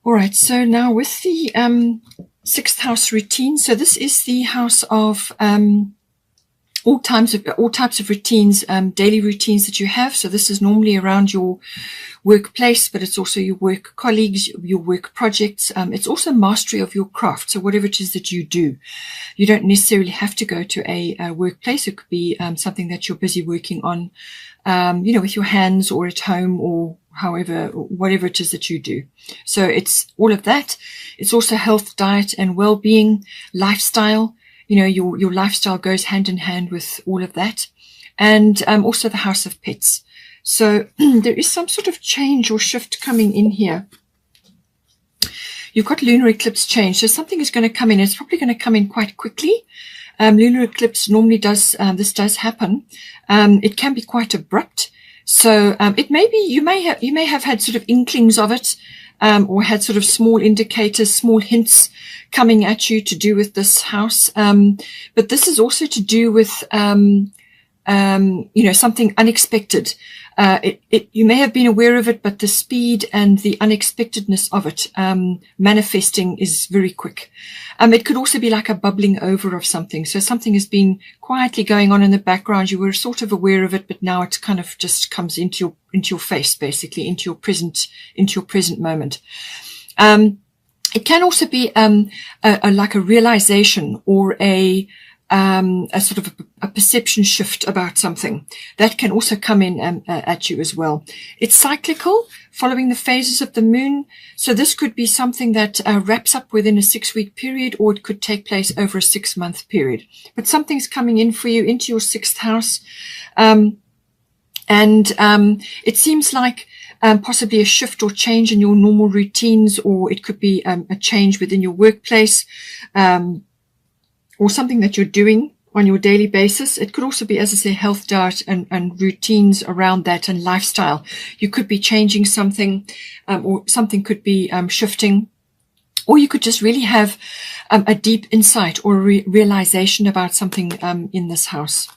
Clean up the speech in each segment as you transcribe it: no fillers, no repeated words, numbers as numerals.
All right, so now with the sixth house routine, so this is the house of all types of routines, daily routines that you have. So this is normally around your workplace, but it's also your work colleagues, your work projects. It's also mastery of your craft. So whatever it is that you do, you don't necessarily have to go to a workplace. It could be something that you're busy working on, with your hands or at home or however, whatever it is that you do. So it's all of that. It's also health, diet and well-being, lifestyle. Your lifestyle goes hand in hand with all of that. And also the house of pets. So there is some sort of change or shift coming in here. You've got lunar eclipse change. So something is going to come in. It's probably going to come in quite quickly. Lunar eclipse normally this does happen. It can be quite abrupt. So it may be, you may have had sort of inklings of it, or had sort of small indicators, small hints coming at you to do with this house. But this is also to do with, something unexpected. You may have been aware of it, but the speed and the unexpectedness of it, manifesting is very quick. It could also be like a bubbling over of something. So something has been quietly going on in the background. You were sort of aware of it, but now it kind of just comes into your face, basically, into your present moment. It can also be, like a realization or a sort of a perception shift about something that can also come in at you as well. It's cyclical, following the phases of the moon. So this could be something that wraps up within a 6-week period, or it could take place over a 6-month period. But something's coming in for you into your 6th house. It seems like possibly a shift or change in your normal routines, or it could be a change within your workplace, or something that you're doing on your daily basis. It could also be, as I say, health, diet and routines around that and lifestyle. You could be changing something, or something could be shifting, or you could just really have a deep insight or realization about something in this house.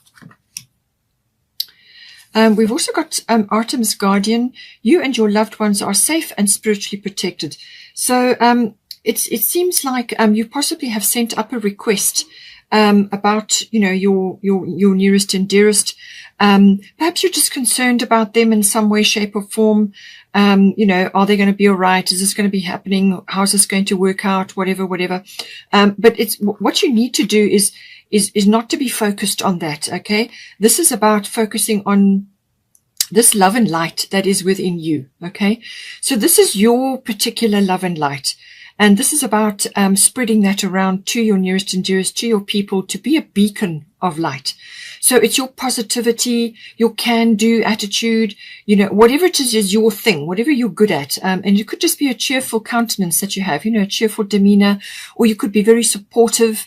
We've also got Artemis Guardian. You and your loved ones are safe and spiritually protected. So it seems like you possibly have sent up a request about your nearest and dearest. Perhaps you're just concerned about them in some way, shape, or form. Are they going to be all right? Is this going to be happening? How's this going to work out? Whatever. But it's what you need to do is not to be focused on that. Okay, this is about focusing on this love and light that is within you. Okay, so this is your particular love and light. And this is about spreading that around to your nearest and dearest, to your people, to be a beacon of light. So it's your positivity, your can-do attitude, whatever it is your thing, whatever you're good at. And you could just be a cheerful countenance that you have, a cheerful demeanor, or you could be very supportive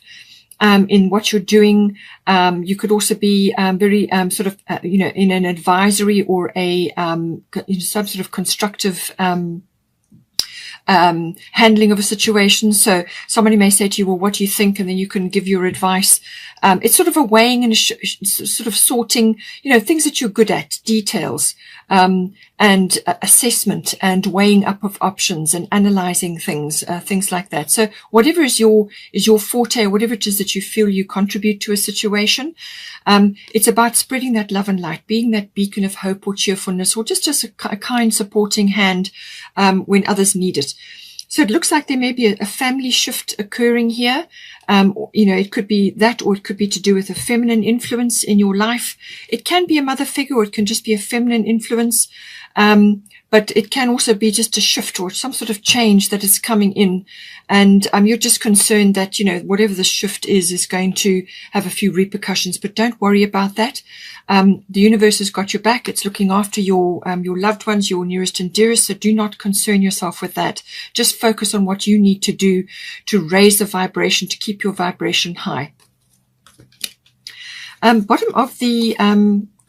in what you're doing. You could also be very in an advisory or a some sort of constructive handling of a situation. So somebody may say to you, well, what do you think? And then you can give your advice. It's sort of a weighing and sort of sorting, things that you're good at, details, and assessment and weighing up of options and analyzing things like that. So whatever is your forte, or whatever it is that you feel you contribute to a situation, it's about spreading that love and light, being that beacon of hope or cheerfulness, or just as a kind supporting hand when others need it. So it looks like there may be a family shift occurring here. It could be that, or it could be to do with a feminine influence in your life. It can be a mother figure, or it can just be a feminine influence. But it can also be just a shift or some sort of change that is coming in. And you're just concerned that, whatever the shift is going to have a few repercussions. But don't worry about that. The universe has got your back. It's looking after your loved ones, your nearest and dearest. So do not concern yourself with that. Just focus on what you need to do to raise the vibration, to keep your vibration high. Bottom of the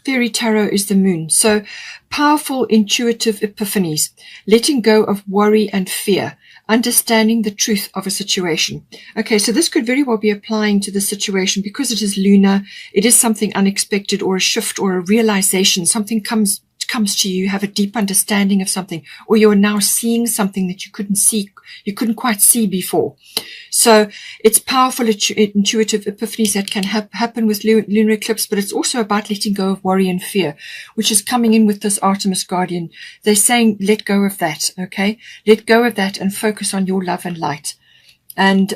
Fairy Tarot is the moon. So powerful, intuitive epiphanies, letting go of worry and fear, understanding the truth of a situation. Okay, so this could very well be applying to the situation because it is lunar. It is something unexpected, or a shift or a realization. Something comes comes to you, you have a deep understanding of something, or you're now seeing something that you couldn't quite see before. So it's powerful intuitive epiphanies that can happen with lunar eclipse, but it's also about letting go of worry and fear, which is coming in with this Artemis Guardian. They're saying, let go of that, okay? Let go of that and focus on your love and light. And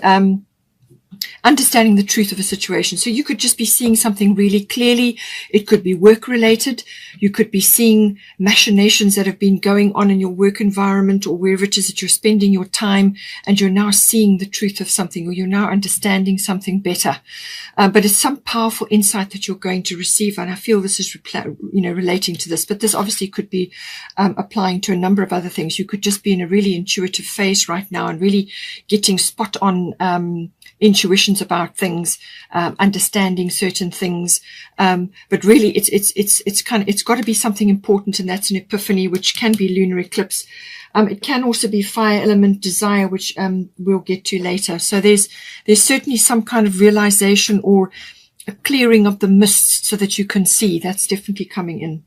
understanding the truth of a situation. So you could just be seeing something really clearly. It could be work related. You could be seeing machinations that have been going on in your work environment or wherever it is that you're spending your time, and you're now seeing the truth of something, or you're now understanding something better. But it's some powerful insight that you're going to receive. And I feel this is, relating to this, but this obviously could be applying to a number of other things. You could just be in a really intuitive phase right now and really getting spot on, intuitions about things, understanding certain things, but really it's got to be something important, and that's an epiphany, which can be lunar eclipse. It can also be fire element desire, which we'll get to later. So there's certainly some kind of realization or a clearing of the mists so that you can see. That's definitely coming in.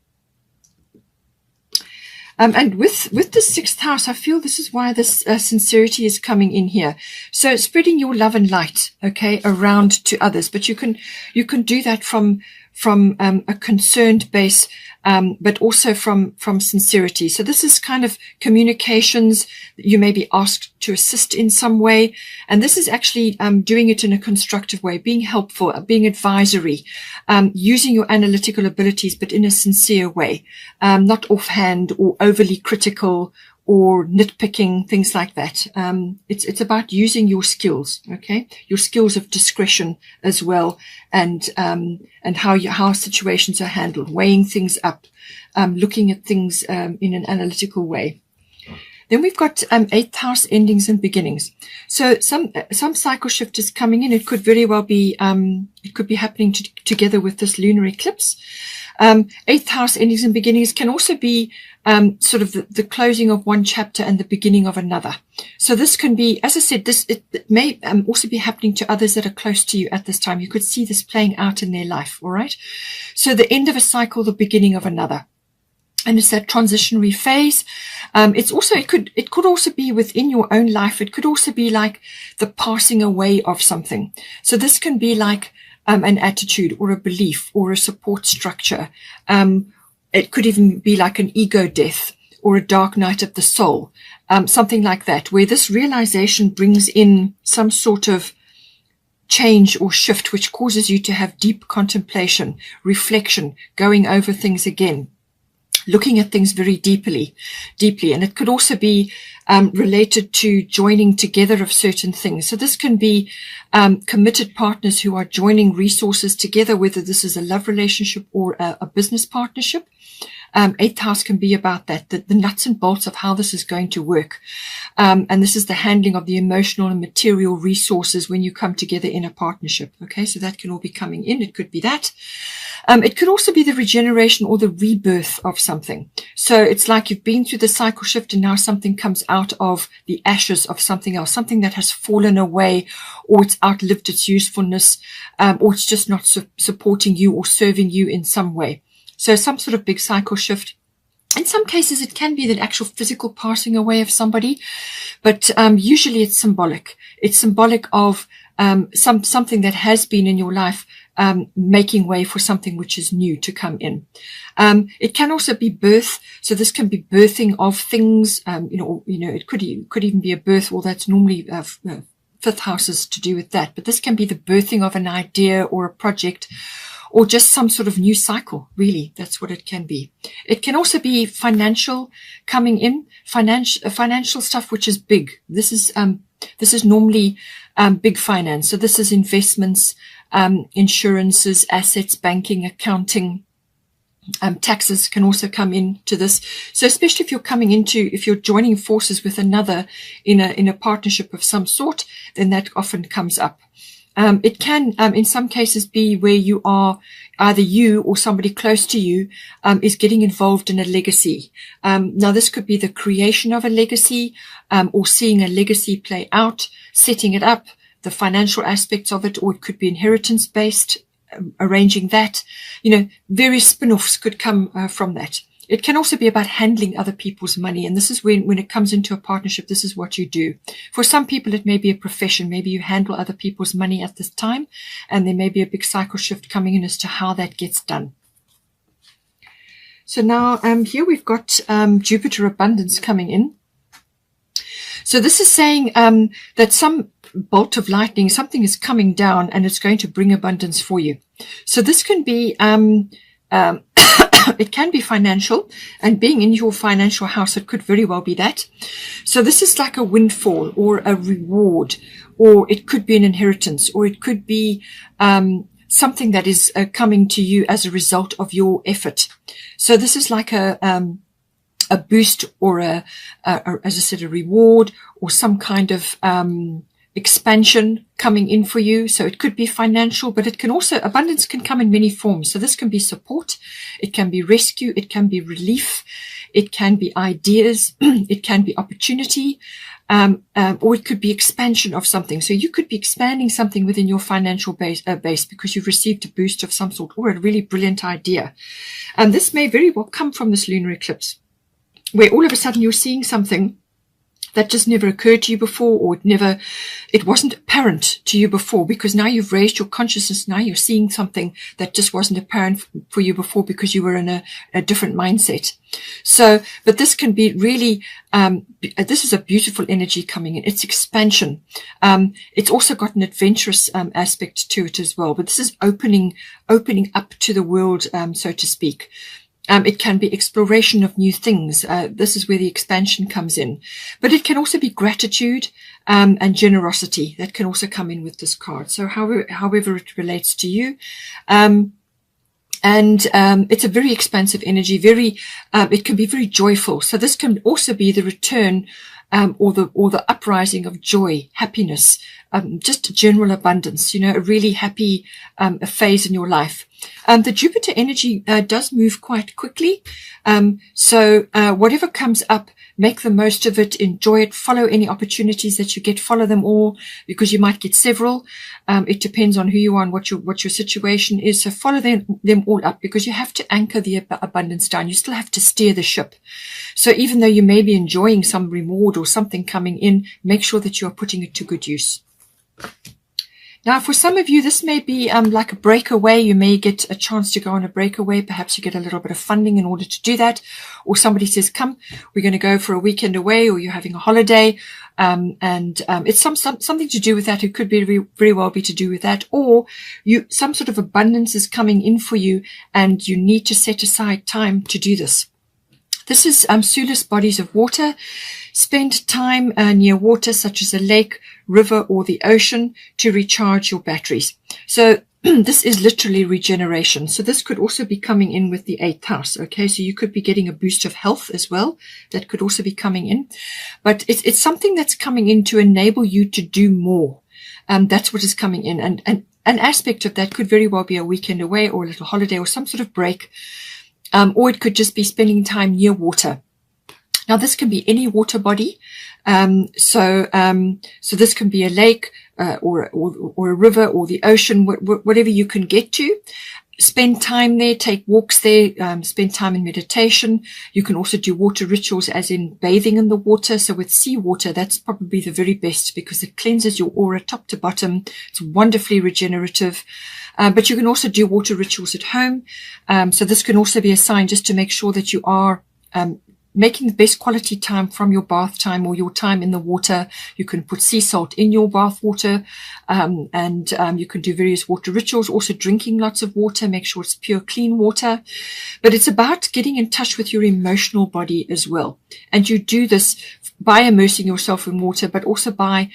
And with the 6th house, I feel this is why this sincerity is coming in here. So spreading your love and light, okay, around to others. But you can do that from a concerned base, but also from sincerity. So this is kind of communications. You may be asked to assist in some way. And this is actually doing it in a constructive way, being helpful, being advisory, using your analytical abilities, but in a sincere way, not offhand or overly critical or nitpicking, things like that. It's about using your skills, okay? Your skills of discretion as well, and how situations are handled, weighing things up, looking at things in an analytical way. Then we've got 8th house endings and beginnings. So some cycle shift is coming in. It could very well be it could be happening together with this lunar eclipse. 8th house endings and beginnings can also be sort of the closing of one chapter and the beginning of another. So this can be, as I said, it may also be happening to others that are close to you at this time. You could see this playing out in their life, all right? So the end of a cycle, the beginning of another. And it's that transitionary phase. It could also be within your own life. It could also be like the passing away of something. So this can be like an attitude or a belief or a support structure. It could even be like an ego death or a dark night of the soul, something like that, where this realization brings in some sort of change or shift, which causes you to have deep contemplation, reflection, going over things again, looking at things very deeply. And it could also be related to joining together of certain things. So this can be committed partners who are joining resources together, whether this is a love relationship or a business partnership. 8th house can be about that, the nuts and bolts of how this is going to work. And this is the handling of the emotional and material resources when you come together in a partnership. Okay, so that can all be coming in. It could be that. It could also be the regeneration or the rebirth of something. So it's like you've been through the cycle shift and now something comes out of the ashes of something else, something that has fallen away, or it's outlived its usefulness, or it's just not supporting you or serving you in some way. So some sort of big cycle shift. In some cases, it can be the actual physical passing away of somebody, but usually it's symbolic. It's symbolic of something that has been in your life, making way for something which is new to come in. It can also be birth. So this can be birthing of things, it could even be a birth, or that's normally 5th houses to do with that. But this can be the birthing of an idea or a project, or just some sort of new cycle, really. That's what it can be. It can also be financial coming in, financial stuff which is big. This is normally big finance. So this is investments, insurances, assets, banking, accounting, taxes can also come into this. So especially if you're joining forces with another in a partnership of some sort, then that often comes up. It can, in some cases, be where you are, either you or somebody close to you, is getting involved in a legacy. Now this could be the creation of a legacy, or seeing a legacy play out, setting it up, the financial aspects of it, or it could be inheritance based, arranging that. Various spin-offs could come from that. It can also be about handling other people's money. And this is when it comes into a partnership, this is what you do. For some people, it may be a profession. Maybe you handle other people's money at this time, and there may be a big cycle shift coming in as to how that gets done. So now here we've got Jupiter abundance coming in. So this is saying that some bolt of lightning, something is coming down and it's going to bring abundance for you. So this can be, it can be financial, and being in your financial house, it could very well be that. So this is like a windfall or a reward, or it could be an inheritance, or it could be something that is coming to you as a result of your effort. So this is like a boost, or as I said, a reward, or some kind of expansion coming in for you. So it could be financial, but it can also, abundance can come in many forms. So this can be support, it can be rescue, it can be relief, it can be ideas, it can be opportunity, or it could be expansion of something. So you could be expanding something within your financial base because you've received a boost of some sort, or a really brilliant idea. And this may very well come from this lunar eclipse, where all of a sudden you're seeing something that just never occurred to you before, or it wasn't apparent to you before, because now you've raised your consciousness. Now you're seeing something that just wasn't apparent for you before because you were in a different mindset. So, but this can be really, this is a beautiful energy coming in. It's expansion. It's also got an adventurous aspect to it as well, but this is opening up to the world, so to speak. It can be exploration of new things. This is where the expansion comes in. But it can also be gratitude and generosity. That can also come in with this card. So however it relates to you. It's a very expansive energy. It can be very joyful. So this can also be the return or the uprising of joy, happiness, just general abundance, a really happy phase in your life. The Jupiter energy does move quite quickly. So whatever comes up, make the most of it, enjoy it, follow any opportunities that you get, follow them all, because you might get several. It depends on who you are and what your situation is. So follow them all up, because you have to anchor the abundance down. You still have to steer the ship. So even though you may be enjoying some reward or something coming in, make sure that you are putting it to good use. Now, for some of you, this may be like a breakaway. You may get a chance to go on a breakaway. Perhaps you get a little bit of funding in order to do that. Or somebody says, come, we're going to go for a weekend away, or you're having a holiday. It's something to do with that. It could be very well be to do with that. Or some sort of abundance is coming in for you, and you need to set aside time to do this. This is Sulis bodies of water. Spend time near water, such as a lake, river, or the ocean, to recharge your batteries. So this is literally regeneration. So this could also be coming in with the 8th house. Okay, so you could be getting a boost of health as well. That could also be coming in. But it's something that's coming in to enable you to do more. That's what is coming in. And an aspect of that could very well be a weekend away, or a little holiday, or some sort of break. Or it could just be spending time near water. Now, this can be any water body. So this can be a lake, or a river, or the ocean, whatever you can get to. Spend time there, take walks there, spend time in meditation. You can also do water rituals, as in bathing in the water. So with seawater, that's probably the very best, because it cleanses your aura top to bottom. It's wonderfully regenerative. But you can also do water rituals at home. So this can also be a sign just to make sure that you are making the best quality time from your bath time, or your time in the water. You can put sea salt in your bath water, and you can do various water rituals. Also drinking lots of water, make sure it's pure, clean water. But it's about getting in touch with your emotional body as well. And you do this by immersing yourself in water, but also by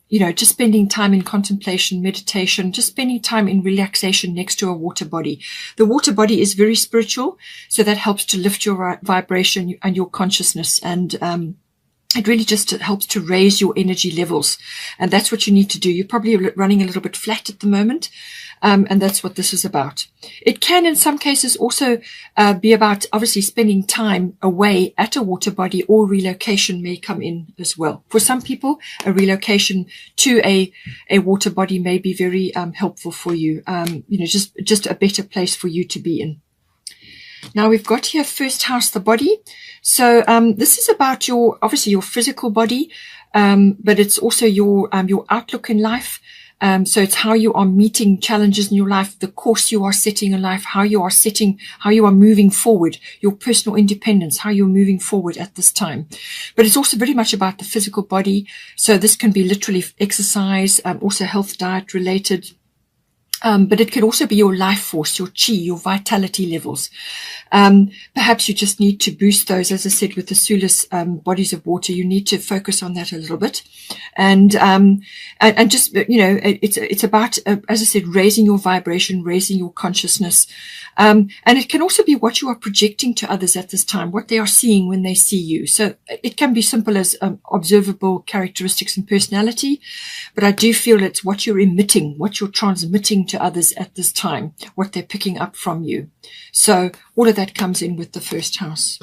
just spending time in contemplation, meditation, just spending time in relaxation next to a water body. The water body is very spiritual, so that helps to lift your vibration and your consciousness. And it really just helps to raise your energy levels. And that's what you need to do. You're probably running a little bit flat at the moment. And that's what this is about. It can, in some cases, also be about obviously spending time away at a water body, or relocation may come in as well. For some people, a relocation to a water body may be very helpful for you. Just a better place for you to be in. Now we've got here first house, the body. So this is about obviously your physical body, but it's also your outlook in life. So it's how you are meeting challenges in your life, the course you are setting in life, how you are moving forward, your personal independence, how you're moving forward at this time. But it's also very much about the physical body. So this can be literally exercise, also health, diet related. But it could also be your life force, your chi, your vitality levels. Perhaps you just need to boost those. As I said, with the Sulis bodies of water, you need to focus on that a little bit. And just, it's about, as I said, raising your vibration, raising your consciousness. And it can also be what you are projecting to others at this time, what they are seeing when they see you. So it can be simple as observable characteristics and personality, but I do feel it's what you're emitting, what you're transmitting to others at this time, what they're picking up from you. So all of that comes in with the first house.